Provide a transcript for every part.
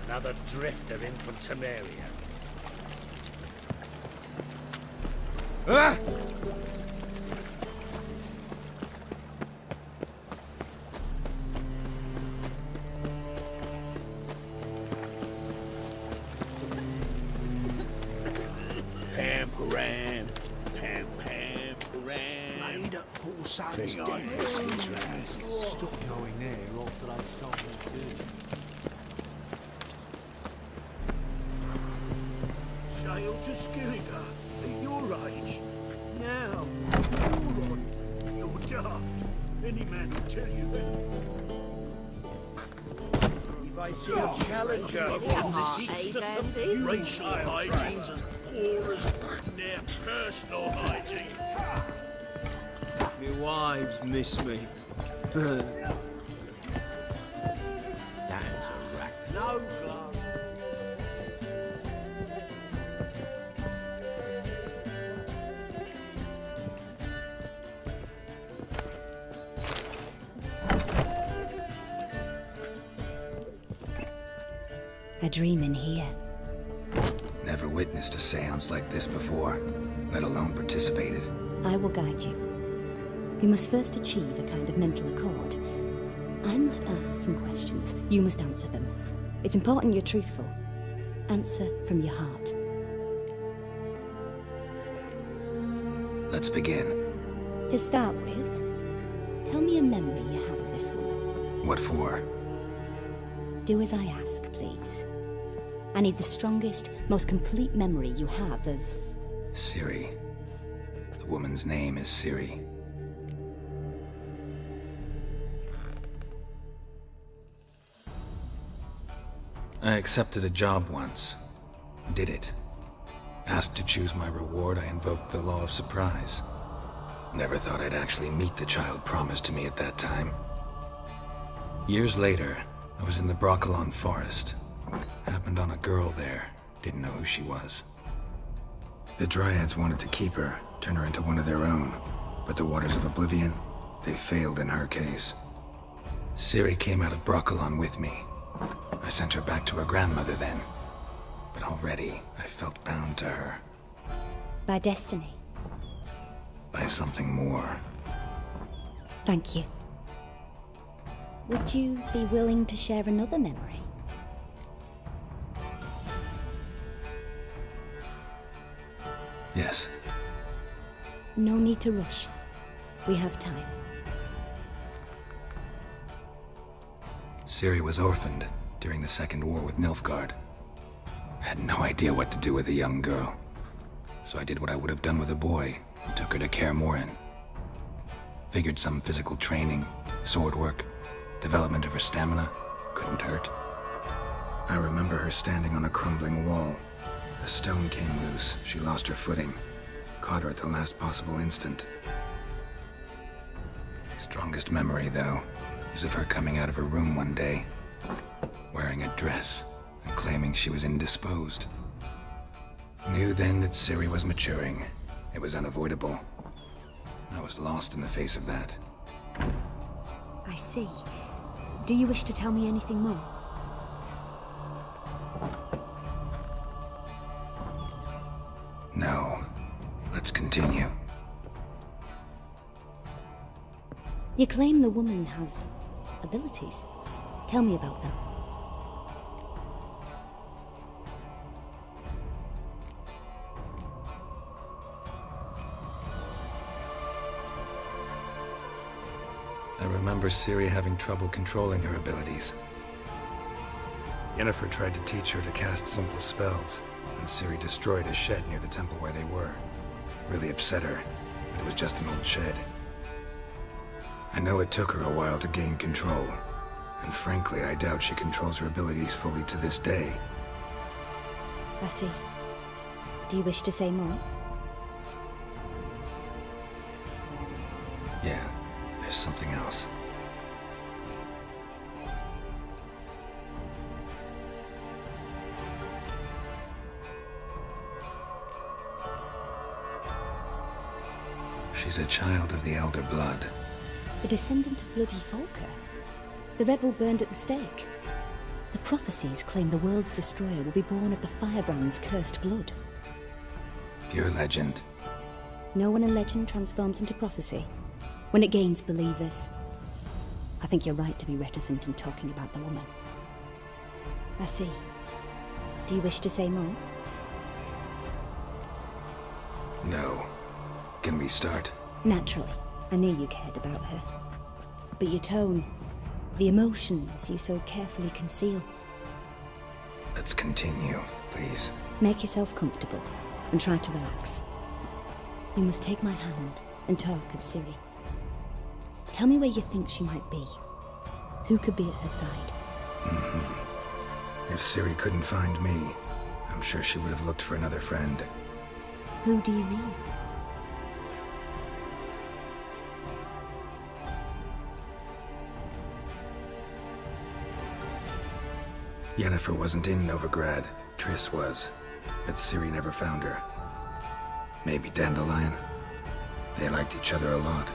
Another drifter in from Temeria. Ah! Pam-param, pam-pam-param. Made up poor son's Think I dead. miss these rascals. Stopped going there after they sold me dirty. Sail to Skillinger at your age. Now, you're on. You're daft. Any man will tell you that. You may see a challenger on the seats of some Racial hygiene's as poor as their personal hygiene. My wives miss me. That's a rat. No glove. A dream in here. Never witnessed a seance like this before, let alone participated. I will guide you. You must first achieve a kind of mental accord. I must ask some questions. You must answer them. It's important you're truthful. Answer from your heart. Let's begin. To start with, tell me a memory you have of this woman. What for? Do as I ask, please. I need the strongest, most complete memory you have of... Ciri. The woman's name is Ciri. I accepted a job once. Did it. Asked to choose my reward, I invoked the law of surprise. Never thought I'd actually meet the child promised to me at that time. Years later, I was in the Broccolon forest. Happened on a girl there. Didn't know who she was. The Dryads wanted to keep her, turn her into one of their own. But the Waters of Oblivion, they failed in her case. Ciri came out of Broccolon with me. I sent her back to her grandmother then. But already, I felt bound to her. By destiny. By something more. Thank you. Would you be willing to share another memory? Yes. No need to rush. We have time. Ciri was orphaned during the Second War with Nilfgaard. Had no idea what to do with a young girl. So I did what I would have done with a boy and took her to Kaer Morhen. Figured some physical training, sword work, development of her stamina couldn't hurt. I remember her standing on a crumbling wall. A stone came loose, she lost her footing. Caught her at the last possible instant. Strongest memory, though, is of her coming out of her room one day, wearing a dress and claiming she was indisposed. Knew then that Ciri was maturing. It was unavoidable. I was lost in the face of that. I see. Do you wish to tell me anything more? No. Let's continue. You claim the woman has abilities. Tell me about them. I remember Ciri having trouble controlling her abilities. Yennefer tried to teach her to cast simple spells, and Ciri destroyed a shed near the temple where they were. Really upset her, but it was just an old shed. I know it took her a while to gain control, and frankly, I doubt she controls her abilities fully to this day. I see. Do you wish to say more? Yeah, there's something else. She's a child of the Elder Blood. A descendant of bloody Volker. The rebel burned at the stake. The The prophecies claim the world's destroyer will be born of the Firebrand's cursed blood. Pure legend. No one in legend transforms into prophecy when it gains believers. I think you're right to be reticent in talking about the woman. I see. Do you wish to say more? No. Can we start? Naturally. I knew you cared about her. But your tone, the emotions you so carefully conceal. Let's continue, please. Make yourself comfortable and try to relax. You must take my hand and talk of Ciri. Tell me where you think she might be. Who could be at her side? If Ciri couldn't find me, I'm sure she would have looked for another friend. Who do you mean? Yennefer wasn't in Novigrad. Triss was. But Ciri never found her. Maybe Dandelion. They liked each other a lot.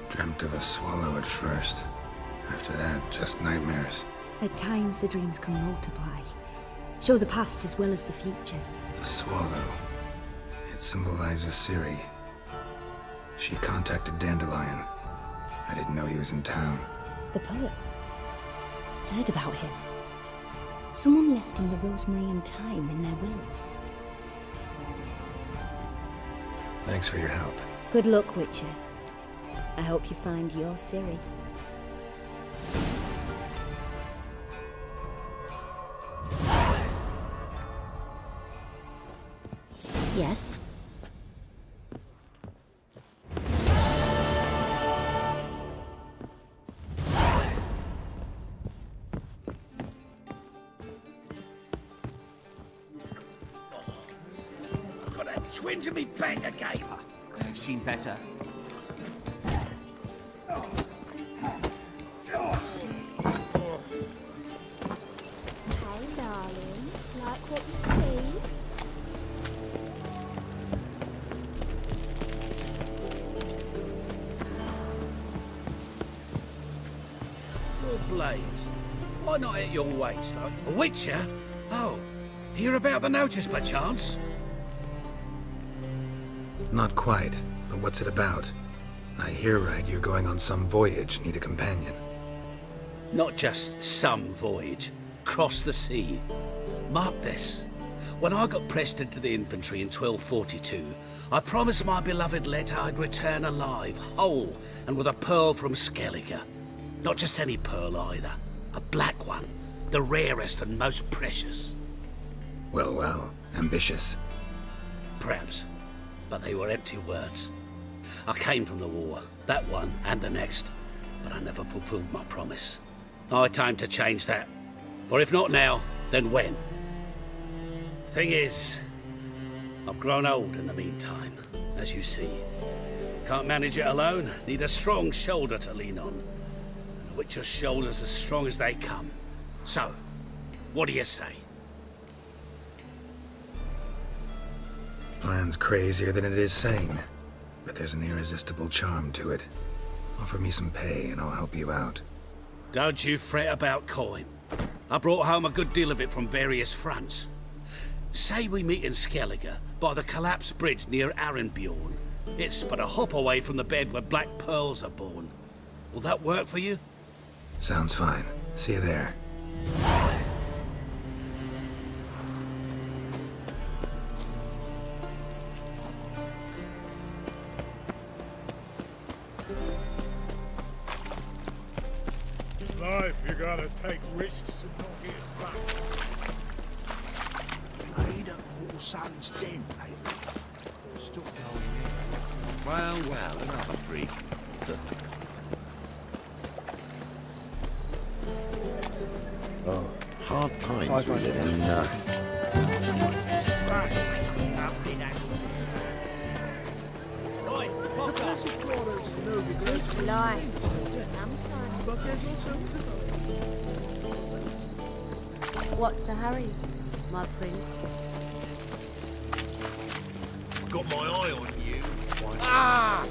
Dreamt of a swallow at first. After that, just nightmares. At times the dreams can multiply. Show the past as well as the future. The swallow. It symbolizes Ciri. She contacted Dandelion. I didn't know he was in town. The poet. Heard about him. Someone left him the rosemary and thyme in their will. Thanks for your help. Good luck, Witcher. I hope you find your Ciri. Yes? I've got that twinge in me back again. I've seen better. Hey, darling. Like what you see? Your blades. Why not at your waist, like? A Witcher? Oh, hear about the notice, perchance? Not quite, but what's it about? I hear right, you're going on some voyage, need a companion. Not just some voyage. Cross the sea. Mark this. When I got pressed into the infantry in 1242, I promised my beloved Letta I'd return alive, whole, and with a pearl from Skellige. Not just any pearl either. A black one. The rarest and most precious. Well, well, ambitious. Perhaps. But they were empty words. I came from the war, that one and the next, but I never fulfilled my promise. High time to change that. For if not now, then when? Thing is, I've grown old in the meantime, as you see. Can't manage it alone, need a strong shoulder to lean on. And a Witcher's shoulder's as strong as they come. So, what do you say? Plan's crazier than it is sane, but there's an irresistible charm to it. Offer me some pay and I'll help you out. Don't you fret about coin. I brought home a good deal of it from various fronts. Say we meet in Skellige, by the collapsed bridge near Arenbjorn. It's but a hop away from the bed where black pearls are born. Will that work for you? Sounds fine. See you there. Life, you gotta take risks and not get back. Played at Mortal Sun's Den lately. Stop knowing it. Well, another freak. Oh, hard times really, and This life, sometimes. But there's also... What's the hurry, my prince? Got my eye on you. Ah!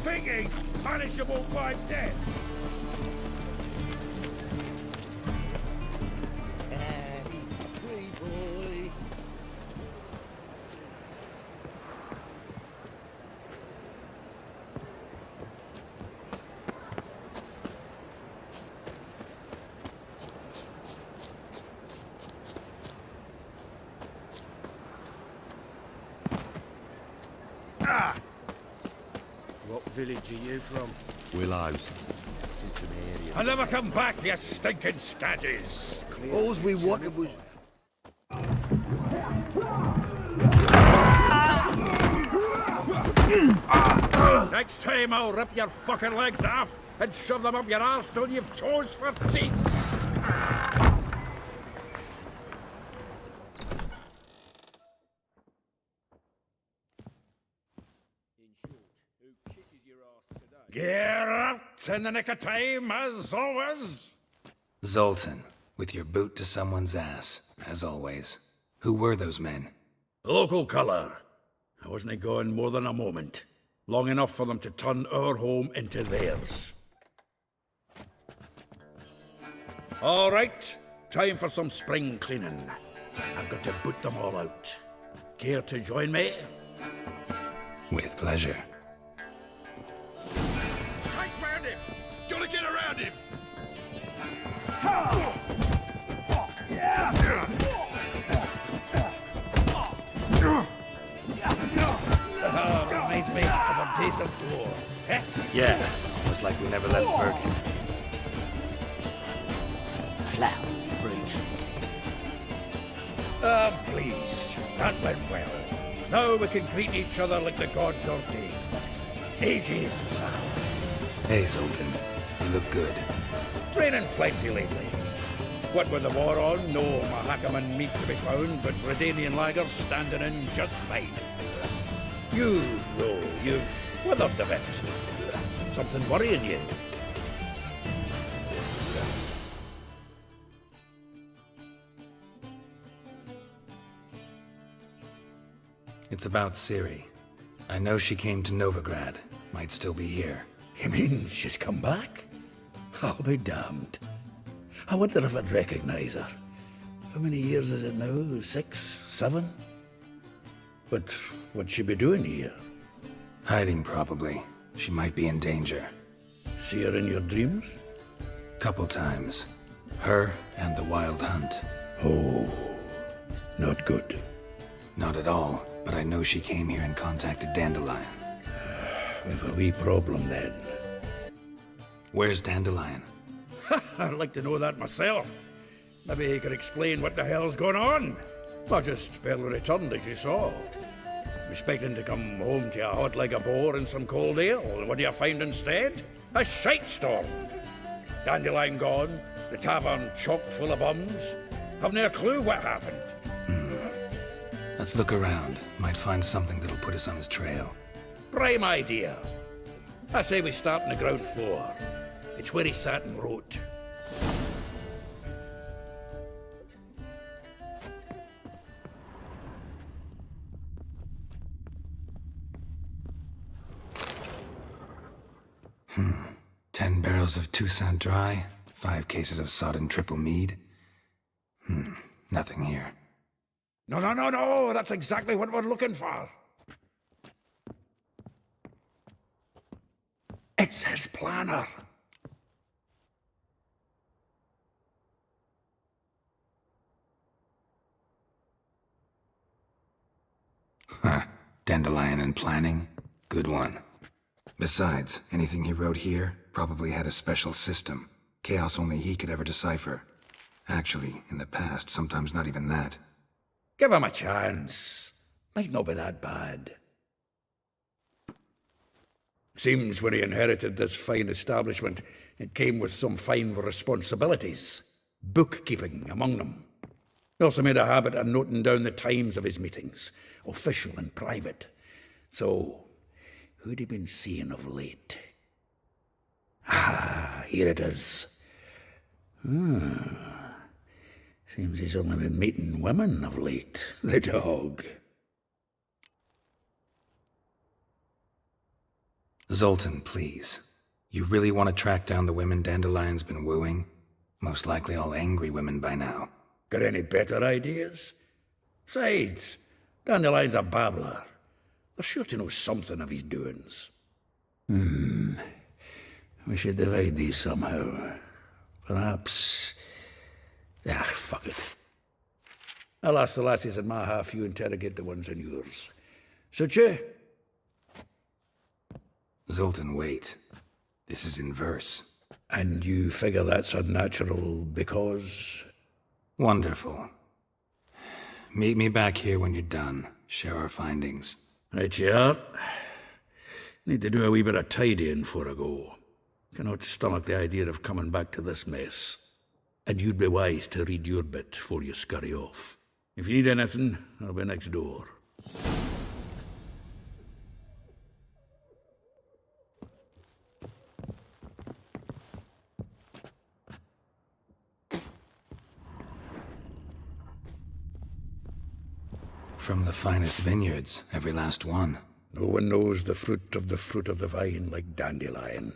Thingy's punishable by death. What village are you from? Willows. It's an area. I'll never come back, you stinking staggies. All we wanted was... Next time I'll rip your fucking legs off and shove them up your arse till you've toes for teeth. Get out in the nick of time, as always. Zoltan, with your boot to someone's ass, as always. Who were those men? Local colour. I wasn't gone more than a moment. Long enough for them to turn our home into theirs. All right, time for some spring cleaning. I've got to boot them all out. Care to join me? With pleasure. Chase round him! Gotta get around him! Reminds me of a decent floor. Eh? Yeah, almost like we never left Bergen. Clown fruit. I'm pleased. That went well. Now we can greet each other like the gods ordained. Ages, pal. Hey, Zoltan. You look good. Training plenty lately. What with the war on, no Mahakaman meat to be found, but Redanian lagers standing in just fine. You, though, you've withered a bit. Something worrying you? It's about Ciri. I know she came to Novigrad. Might still be here. You mean she's come back? I'll be damned. I wonder if I'd recognize her. How many years is it now? 6, 7? But what'd she be doing here? Hiding, probably. She might be in danger. See her in your dreams? Couple times. Her and the Wild Hunt. Oh, not good. Not at all, but I know she came here and contacted Dandelion. We've a wee problem then. Where's Dandelion? I'd like to know that myself. Maybe he could explain what the hell's going on. I just barely returned, as you saw. Expecting to come home to a hot like a boar and some cold ale. What do you find instead? A shite storm. Dandelion gone, the tavern chock full of bums. Haven't a clue what happened. Let's look around. Might find something that'll put us on his trail. Prime idea. I say we start on the ground floor. It's where he sat and wrote. Ten barrel barrels of Toussaint Dry, 5 cases of sodden triple mead. Nothing here. No, that's exactly what we're looking for. It's his planner. Huh. Dandelion and planning? Good one. Besides, anything he wrote here probably had a special system. Chaos only he could ever decipher. Actually, in the past, sometimes not even that. Give him a chance. Might not be that bad. Seems when he inherited this fine establishment, it came with some fine responsibilities. Bookkeeping among them. He also made a habit of noting down the times of his meetings, official and private. So, who'd he been seeing of late? Ah, here it is. Seems he's only been meeting women of late, the dog. Zoltan, please. You really want to track down the women Dandelion's been wooing? Most likely all angry women by now. Got any better ideas? Besides, Dandelion's a babbler. They're sure to know something of his doings. We should divide these somehow. Perhaps... fuck it. I'll ask the lassies in my half, you interrogate the ones in yours. Suit you? Zoltan, wait. This is in verse. And you figure that's unnatural because... Wonderful. Meet me back here when you're done. Share our findings. Right you are. Need to do a wee bit of tidying before I go. Cannot stomach the idea of coming back to this mess. And you'd be wise to read your bit before you scurry off. If you need anything, I'll be next door. From the finest vineyards, every last one. No one knows the fruit of the vine like Dandelion.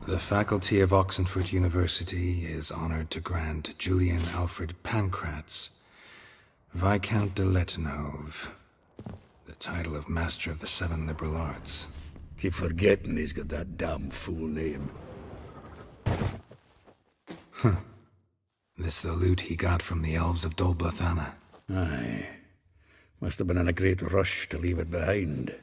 The faculty of Oxenford University is honored to grant Julian Alfred Pancratz, Viscount de Letenhove, the title of Master of the Seven Liberal Arts. Keep forgetting he's got that damn fool name. This the loot he got from the elves of Dol Blathanna. Aye. Must have been in a great rush to leave it behind.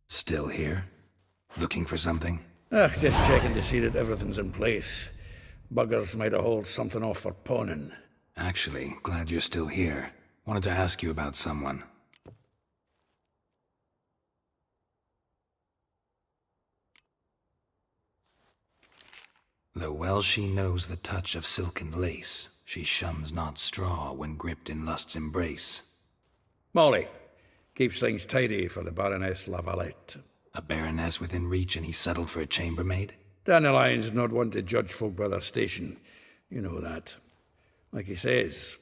Still here? Looking for something? Just checking to see that everything's in place. Buggers might have hauled something off for pawning. Actually, glad you're still here. Wanted to ask you about someone. Though well she knows the touch of silken lace, she shuns not straw when gripped in lust's embrace. Molly keeps things tidy for the Baroness Lavalette. A baroness within reach and he settled for a chambermaid? Dandelion's not one to judge folk by their station. You know that. Like he says,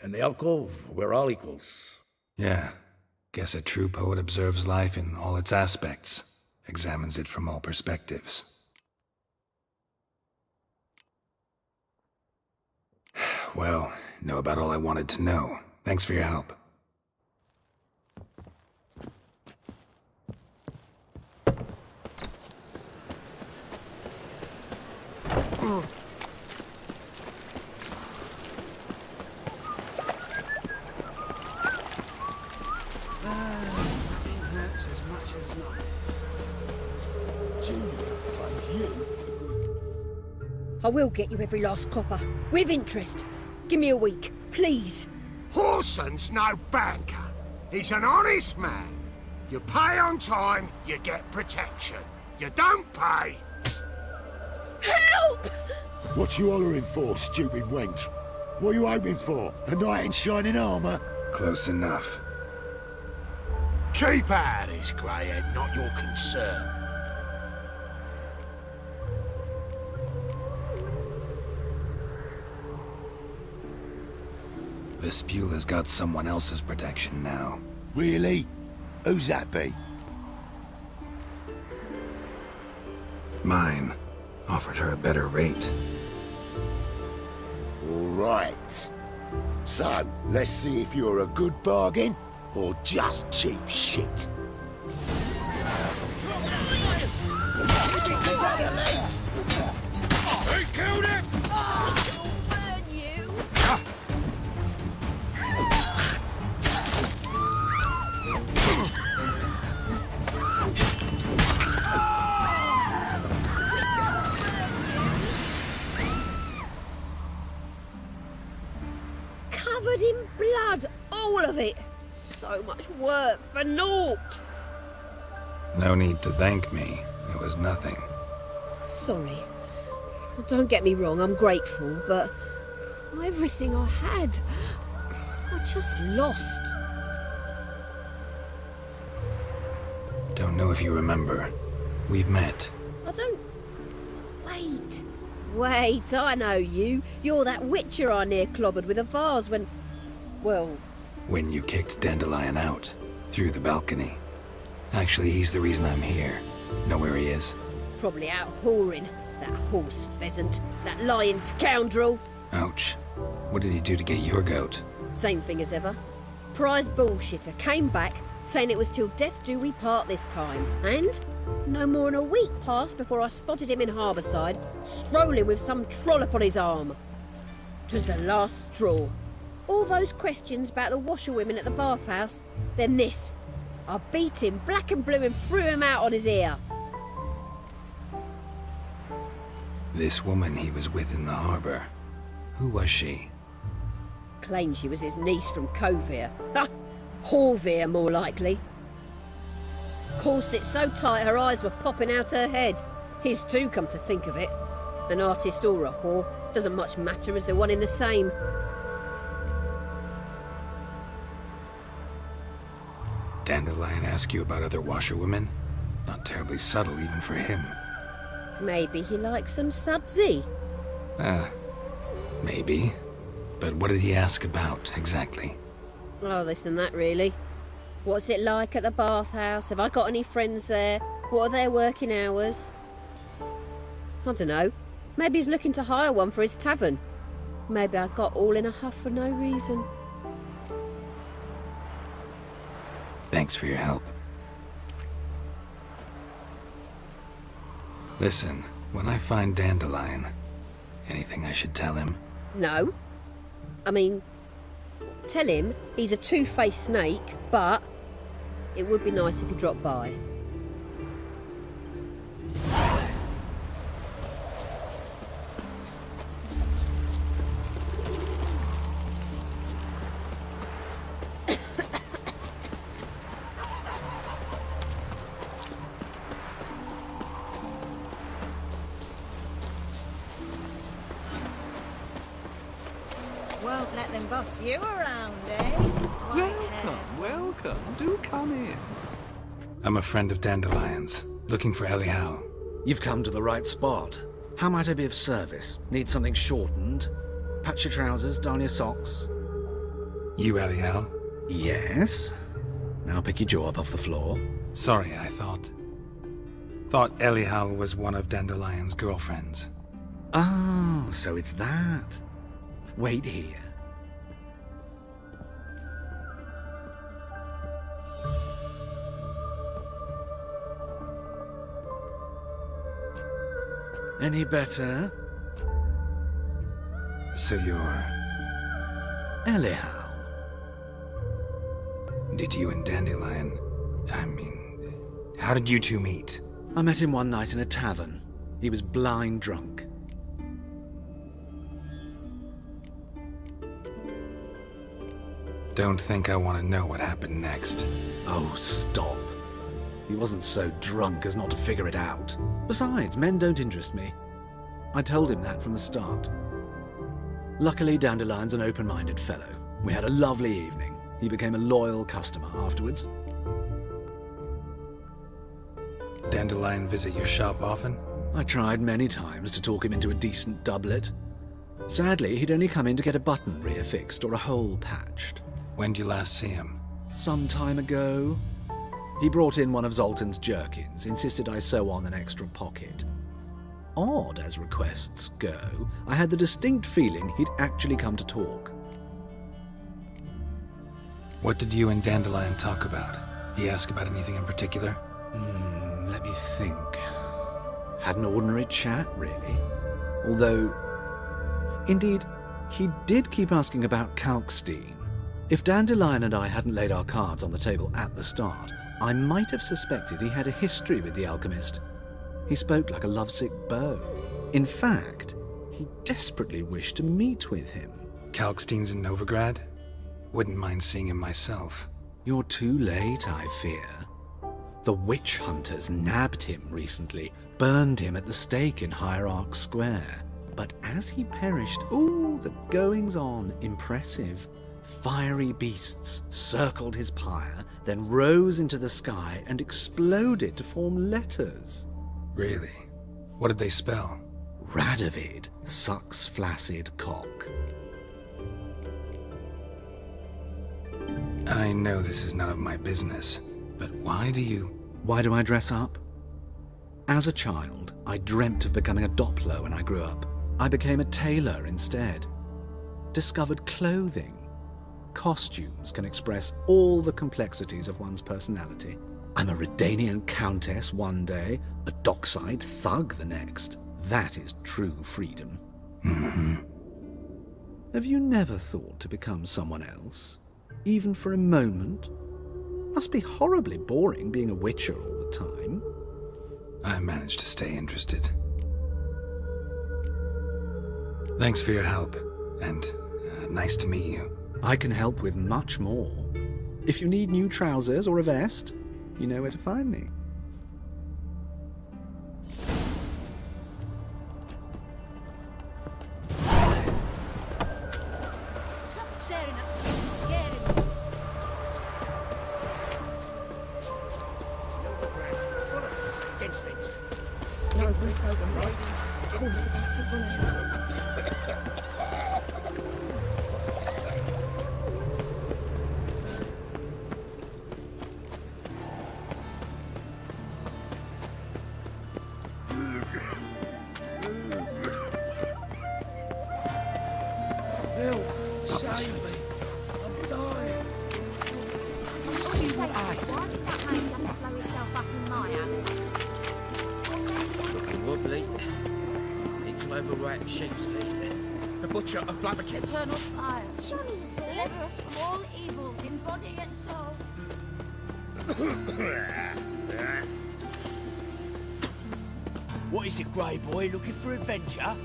in the alcove, we're all equals. Yeah. Guess a true poet observes life in all its aspects, examines it from all perspectives. Well, know about all I wanted to know. Thanks for your help. Nothing hurts as I will get you every last copper. With interest. Give me a week, please. Horson's no banker. He's an honest man. You pay on time, you get protection. You don't pay. Help! What you hollering for, stupid wench? What are you hoping for? A knight in shining armour? Close enough. Keep out of this, Greyhead, not your concern. Vespula's got someone else's protection now. Really? Who's that be? Mine. Offered her a better rate. All right. So, let's see if you're a good bargain or just cheap shit. He killed him! Burn you! Covered in blood, all of it. So much work for naught. No need to thank me. It was nothing. Sorry. Don't get me wrong, I'm grateful, but everything I had, I just lost. Don't know if you remember. We've met. I don't... Wait, I know you. You're that witcher I near clobbered with a vase when... Well... When you kicked Dandelion out. Through the balcony. Actually, he's the reason I'm here. Know where he is? Probably out whoring. That horse pheasant. That lying scoundrel. Ouch. What did he do to get your goat? Same thing as ever. Prize bullshitter came back, saying it was till death do we part this time. And no more than a week passed before I spotted him in Harbourside, strolling with some trollop on his arm. 'Twas the last straw. All those questions about the washerwomen at the bathhouse, then this. I beat him black and blue and threw him out on his ear. This woman he was with in the harbor. Who was she? Claimed she was his niece from Kovir. Ha! Horvir, more likely. Corset so tight her eyes were popping out her head. His too, come to think of it. An artist or a whore doesn't much matter as they're one in the same. Dandelion ask you about other washerwomen? Not terribly subtle even for him. Maybe he likes some sudsy. Maybe. But what did he ask about, exactly? Oh, this and that, really. What's it like at the bathhouse? Have I got any friends there? What are their working hours? I don't know. Maybe he's looking to hire one for his tavern. Maybe I got all in a huff for no reason. Thanks for your help. Listen, when I find Dandelion, anything I should tell him? No. I mean, tell him he's a two-faced snake, but it would be nice if he dropped by. Won't let them boss you around, eh? Welcome. Do come in. I'm a friend of Dandelion's, looking for Elial. You've come to the right spot. How might I be of service? Need something shortened? Patch your trousers, darn your socks? You Elial? Yes. Now pick your jaw up off the floor. Sorry, I thought Elial was one of Dandelion's girlfriends. Oh, so it's that. Wait here. Any better? So you're... Elial. Did you and Dandelion... how did you two meet? I met him one night in a tavern. He was blind drunk. Don't think I want to know what happened next. Oh, stop. He wasn't so drunk as not to figure it out. Besides, men don't interest me. I told him that from the start. Luckily, Dandelion's an open-minded fellow. We had a lovely evening. He became a loyal customer afterwards. Dandelion visit your shop often? I tried many times to talk him into a decent doublet. Sadly, he'd only come in to get a button reaffixed or a hole patched. When did you last see him? Some time ago. He brought in one of Zoltan's jerkins, insisted I sew on an extra pocket. Odd as requests go, I had the distinct feeling he'd actually come to talk. What did you and Dandelion talk about? He ask about anything in particular? Let me think. Had an ordinary chat, really. Although, indeed, he did keep asking about Kalkstein. If Dandelion and I hadn't laid our cards on the table at the start, I might have suspected he had a history with the alchemist. He spoke like a lovesick beau. In fact, he desperately wished to meet with him. Kalkstein's in Novigrad? Wouldn't mind seeing him myself. You're too late, I fear. The witch hunters nabbed him recently, burned him at the stake in Hierarch Square. But as he perished, the goings-on impressive. Fiery beasts circled his pyre, then rose into the sky and exploded to form letters. Really? What did they spell? Radovid sucks flaccid cock. I know this is none of my business, but why do I dress up? As a child, I dreamt of becoming a Doppler when I grew up. I became a tailor instead. Discovered clothing. Costumes can express all the complexities of one's personality. I'm a Redanian countess one day, a dockside thug the next. That is true freedom. Have you never thought to become someone else? Even for a moment? Must be horribly boring being a witcher all the time. I managed to stay interested. Thanks for your help, and nice to meet you. I can help with much more. If you need new trousers or a vest, you know where to find me. Stop staring at me, you're scaring me. Novigrad's full of skinflings. No roof over my head. Quarter to run out. Save me. I'm dying. See what I do. Why did that man have to blow himself up in my alley? Looking wobbly. Need some overripe sheep's feet. The butcher of Blabberkid. Eternal fire. Show me the sword. Deliver us from all evil in body and soul. What is it, Grey Boy? Looking for adventure?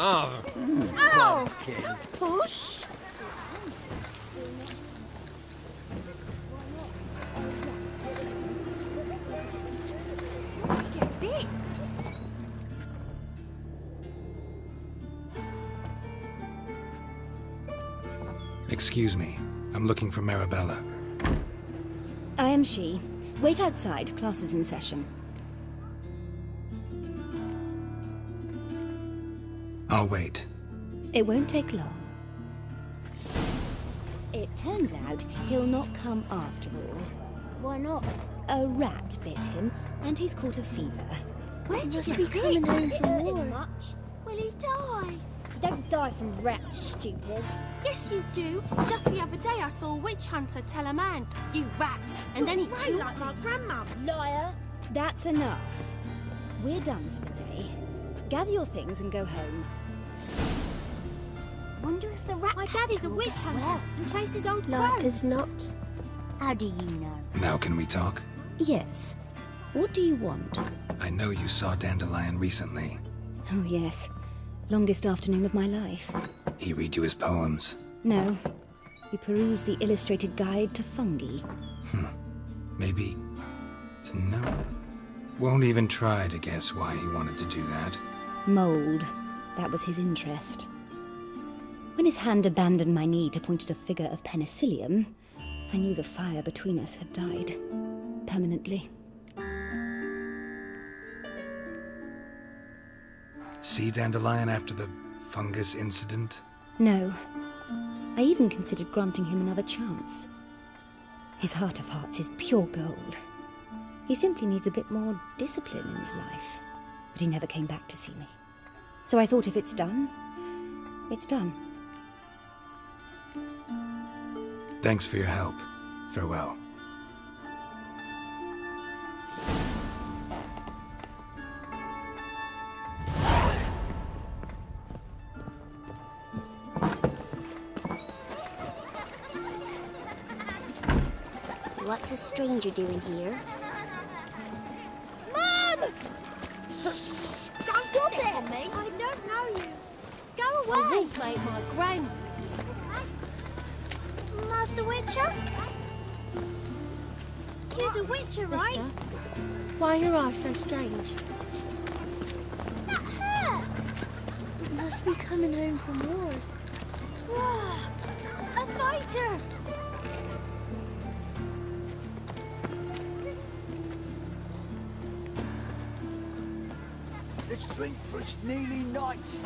Oh, Ow! Don't push! Get big. Excuse me. I'm looking for Marabella. I am she. Wait outside. Class is in session. I'll wait. It won't take long. It turns out he'll not come after all. Why not? A rat bit him, and he's caught a fever. Where did Must he be coming home from hurt him war. much? Will he die? Don't die from rats, stupid. Yes, you do. Just the other day I saw a witch hunter tell a man, "You rat," and then he killed like my him. grandma. Liar. That's enough. We're done for the day. Gather your things and go home. Wonder if the rat My daddy's a witch hunter and chases old Like crows. as not. How do you know? Now can we talk? Yes. What do you want? I know you saw Dandelion recently. Oh, yes. Longest afternoon of my life. He read you his poems. No. We perused the illustrated guide to fungi. Maybe... No. Won't even try to guess why he wanted to do that. Mold. That was his interest. When his hand abandoned my knee to point at a figure of penicillium, I knew the fire between us had died. Permanently. See Dandelion after the fungus incident? No. I even considered granting him another chance. His heart of hearts is pure gold. He simply needs a bit more discipline in his life. But he never came back to see me. So I thought if it's done, it's done. Thanks for your help. Farewell. What's a stranger doing here? Mum! Don't go there, me! I don't know you. Go away. I will play my gran. Master Witcher? You're a Witcher, right? Mister, why are your eyes so strange? That hurt! You must be coming home from war. A fighter! Let's drink for it's nearly night.